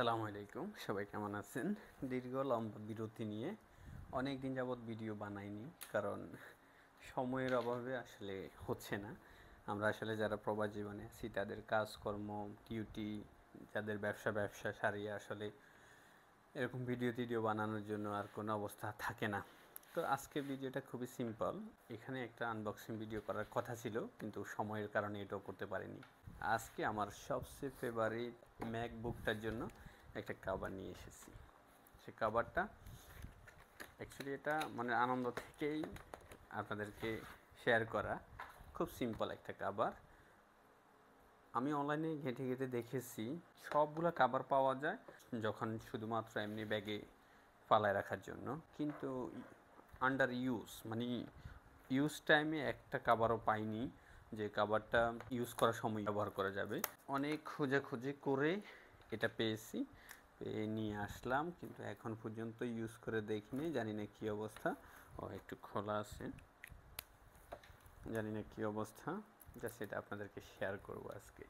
আসসালামু আলাইকুম, সবাই কেমন আছেন? দীর্ঘ লম্বা বিরতি নিয়ে অনেক দিন যাবৎ ভিডিও বানাইনি, কারণ সময়ের অভাবে আসলে হচ্ছে না। আমরা আসলে যারা প্রবাস জীবনে আছি তাদের কাজকর্ম, ডিউটি, যাদের ব্যবসা সারিয়ে আসলে এরকম ভিডিও বানানোর জন্য আর কোনো অবস্থা থাকে না। তো আজকের ভিডিওটা খুবই সিম্পল। এখানে একটা আনবক্সিং ভিডিও করার কথা ছিল, কিন্তু সময়ের কারণে এটাও করতে পারিনি। আজকে আমার সবচেয়ে ফেভারিট ম্যাকবুকটার জন্য একটা কভার নিয়ে এসেছি। সে কভারটা অ্যাকচুয়ালি এটা মানে আনন্দ থেকেই আপনাদেরকে শেয়ার করা। খুব সিম্পল একটা কভার। আমি অনলাইনে ঘেঁটে দেখেছি সবগুলো কভার পাওয়া যায় যখন শুধুমাত্র এমনি ব্যাগে ফালায় রাখার জন্য, কিন্তু আন্ডার ইউজ মানে ইউজ টাইমে একটা কভারও পাইনি যে কভারটা ইউজ করার সময় ব্যবহার করা যাবে। অনেক খোঁজাখুঁজি করে এটা পেয়েছি, পেয়ে নিয়ে আসলাম, কিন্তু এখন পর্যন্ত ইউজ করে দেখিনি, জানি না কী অবস্থা। একটু খোলা আছে, জানি না কী অবস্থা, জাস্ট এটা আপনাদেরকে শেয়ার করবো আজকে।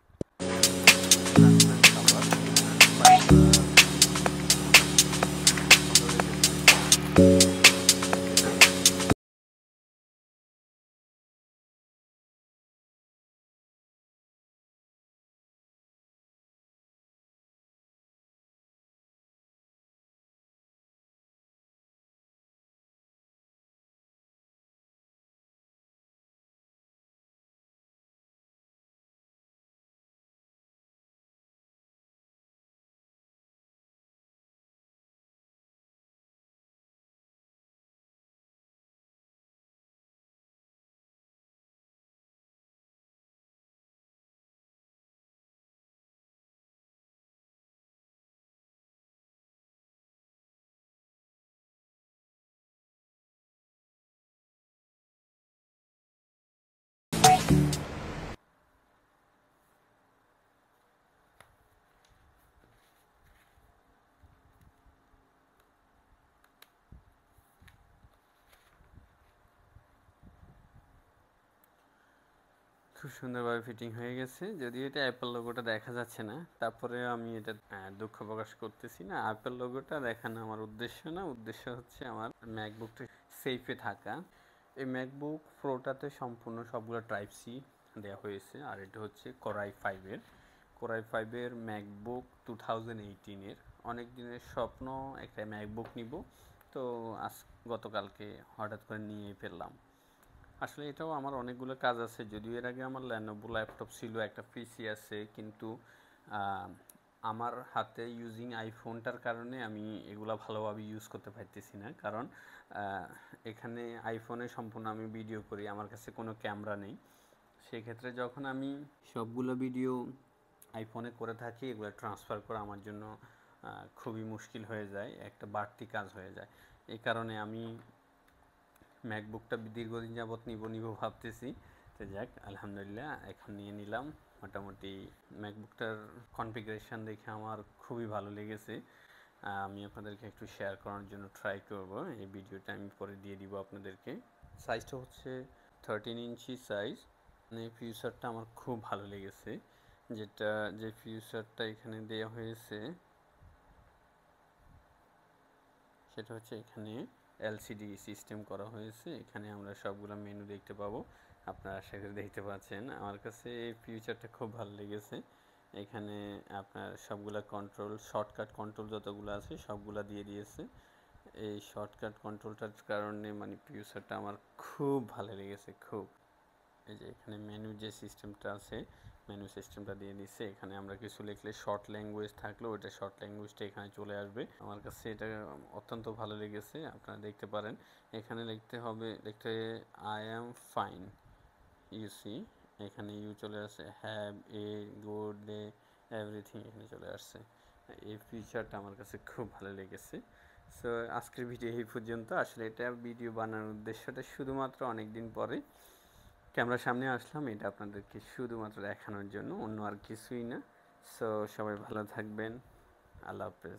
খুব সুন্দরভাবে ফিটিং হয়ে গেছে, যদিও এটা অ্যাপেল লোগোটা দেখা যাচ্ছে না, তারপরে আমি এটা দুঃখ প্রকাশ করতেছি না। অ্যাপেল লোগোটা দেখানো আমার উদ্দেশ্য না, উদ্দেশ্য হচ্ছে আমার ম্যাকবুকটা সেফে থাকা। এই ম্যাকবুক প্রোটাতে সম্পূর্ণ সবগুলো টাইপ সি দেওয়া হয়েছে, আর এটা হচ্ছে কোরাই ফাইভের ম্যাকবুক 2018-এর। অনেক দিনের স্বপ্ন একটা ম্যাকবুক নিব, তো গতকালকে হঠাৎ করে নিয়ে ফেললাম। আসলে এটাও আমার অনেকগুলো কাজ আছে, যদিও এর আগে আমার ল্যানোভো ল্যাপটপ ছিল, একটা পিসি আছে, কিন্তু আমার হাতে ইউজিং আইফোনটার কারণে আমি এগুলো ভালোভাবে ইউজ করতে পারতেছি না, কারণ এখানে আইফোনে সম্পূর্ণ আমি ভিডিও করি, আমার কাছে কোনো ক্যামেরা নেই। সেক্ষেত্রে যখন আমি সবগুলো ভিডিও আইফোনে করে থাকি, এগুলো ট্রান্সফার করা আমার জন্য খুবই মুশকিল হয়ে যায়, একটা বাড়তি কাজ হয়ে যায়। এই কারণে আমি ম্যাকবুকটা দীর্ঘদিন যাবৎ নিব ভাবতেছি। তো যাক, আলহামদুলিল্লাহ এখন নিয়ে নিলাম। মোটামুটি ম্যাকবুকটার কনফিগারেশন দেখে আমার খুবই ভালো লেগেছে। আমি আপনাদেরকে একটু শেয়ার করার জন্য ট্রাই করব। এই ভিডিওটা আমি পরে দিয়ে দিব আপনাদেরকে। সাইজটা হচ্ছে 13 ইঞ্চি সাইজ। মানে ফিচারটা আমার খুব ভালো লেগেছে, যে ফিচারটা এখানে দেওয়া হয়েছে সেটা হচ্ছে এখানে এলসিডি সিস্টেম করা হয়েছে। এখানে আমরা সবগুলো মেনু দেখতে পাবো, আপনারা আশা করি দেখতে পাচ্ছেন। আমার কাছে এই ফিচারটা খুব ভালো লেগেছে। এখানে আপনার সবগুলা কন্ট্রোল, শর্টকাট কন্ট্রোল যতগুলো আছে সবগুলা দিয়ে দিয়েছে। এই শর্টকাট কন্ট্রোলটার কারণে মানে ফিচারটা আমার খুব ভালো লেগেছে, খুব। এই যে এখানে মেনু যে সিস্টেমটা আছে, মেনু সিস্টেমটা দিয়ে দিচ্ছে। এখানে আমরা কিছু লিখলে শর্ট ল্যাঙ্গুয়েজ থাকলে ওইটা শর্ট ল্যাঙ্গুয়েজটা এখানে চলে আসবে। আমার কাছে এটা অত্যন্ত ভালো লেগেছে, আপনারা দেখতে পারেন। এখানে লিখতে আই অ্যাম ফাইন, ইউসি, এখানে ইউ চলে আসে, have a good day, everything এখানে চলে আসছে। এই ফিচারটা আমার কাছে খুব ভালো লেগেছে। সো আজকের ভিডিও এই পর্যন্ত। আসলে এটা ভিডিও বানানোর উদ্দেশ্যটা শুধুমাত্র অনেক দিন পরে ক্যামেরার সামনে আসলাম, এটা আপনাদেরকে শুধুমাত্র দেখানোর জন্য, অন্য আর কিছুই না। সো সবাই ভালো থাকবেন, আল্লাহ হাফেজ।